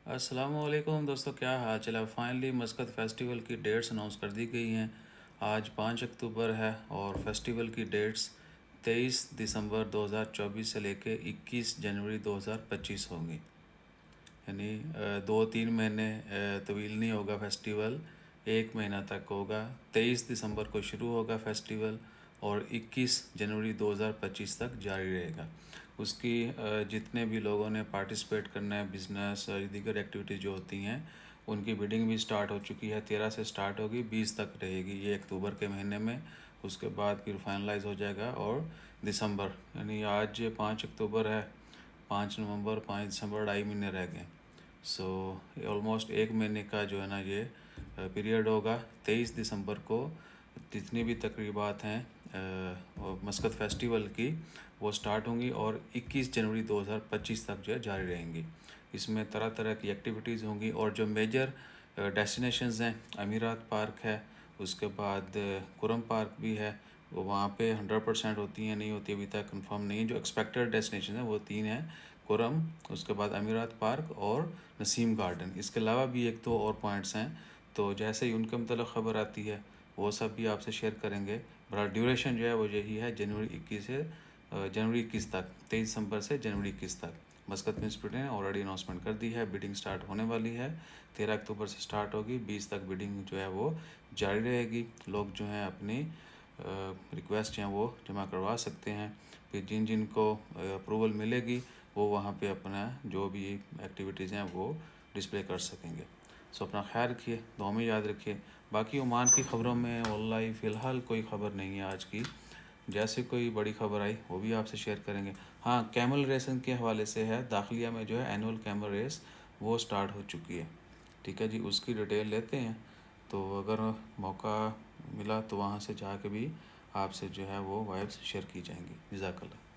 अस्सलामुअलैकुम दोस्तों, क्या हाल चाल है। फाइनली मस्कत फ़ेस्टिवल की डेट्स अनाउंस कर दी गई हैं। आज 5 अक्टूबर है और फेस्टिवल की डेट्स 23 दिसंबर 2024 से लेके 21 जनवरी 2025 होंगी। यानी 2-3 महीने तवील नहीं होगा फेस्टिवल, 1 महीना तक होगा। 23 दिसंबर को शुरू होगा फेस्टिवल और 21 जनवरी 2025 तक जारी रहेगा। उसकी जितने भी लोगों ने पार्टिसिपेट करना है, बिज़नेस और दीगर एक्टिविटी जो होती हैं, उनकी बिडिंग भी स्टार्ट हो चुकी है। 13 से स्टार्ट होगी, 20 तक रहेगी ये अक्टूबर के महीने में। उसके बाद फिर फाइनलाइज हो जाएगा और दिसंबर, यानी आज 5 अक्टूबर है, 5 नवंबर, 5 दिसंबर, 2.5 महीने रह गए। सो ऑलमोस्ट 1 महीने का जो है ना ये पीरियड होगा। 23 दिसंबर को जितनी भी तकरीबात हैं मस्कत फ़ेस्टिवल की वो स्टार्ट होंगी और 21 जनवरी 2025 तक जो है जारी रहेंगी। इसमें तरह तरह की एक्टिविटीज़ होंगी और जो मेजर डेस्टिनेशंस हैं, अमीरात पार्क है, उसके बाद कुरम पार्क भी है। वो वहाँ पे 100% होती हैं, नहीं होती अभी तक कंफर्म नहीं। जो एक्सपेक्टेड डेस्टिनेशन है वो 3 हैं, कुरम, उसके बाद अमीरात पार्क और नसीम गार्डन। इसके अलावा भी 1-2 और पॉइंट्स हैं, तो जैसे ही उनके मतलब ख़बर आती है वो सब भी आपसे शेयर करेंगे। बड़ा ड्यूरेशन जो है वो यही है, जनवरी 21 तक, 23 दिसंबर से जनवरी 21 तक। मस्कत म्यूनसिपलिटी ने ऑलरेडी अनाउंसमेंट कर दी है, बिडिंग स्टार्ट होने वाली है। 13 अक्टूबर से स्टार्ट होगी, 20 तक बिडिंग जो है वो जारी रहेगी। लोग जो हैं अपनी रिक्वेस्ट हैं वो जमा करवा सकते हैं। फिर जिन जिन को अप्रूवल मिलेगी वो वहाँ पे अपना जो भी एक्टिविटीज़ हैं वो डिस्प्ले कर सकेंगे। सो अपना ख्याल रखिए, दुआ में याद रखिए। बाकी ओमान की ख़बरों में वल्लाही फ़िलहाल कोई ख़बर नहीं है आज की। जैसे कोई बड़ी ख़बर आई वो भी आपसे शेयर करेंगे। हाँ, कैमल रेसिंग के हवाले से है, दाखिलिया में जो है एनुअल कैमल रेस वो स्टार्ट हो चुकी है। ठीक है जी, उसकी डिटेल लेते हैं। तो अगर मौका मिला तो वहाँ से जा के भी आपसे जो है वो वाइब्स शेयर की जाएंगी। जज़ाकल्लाह।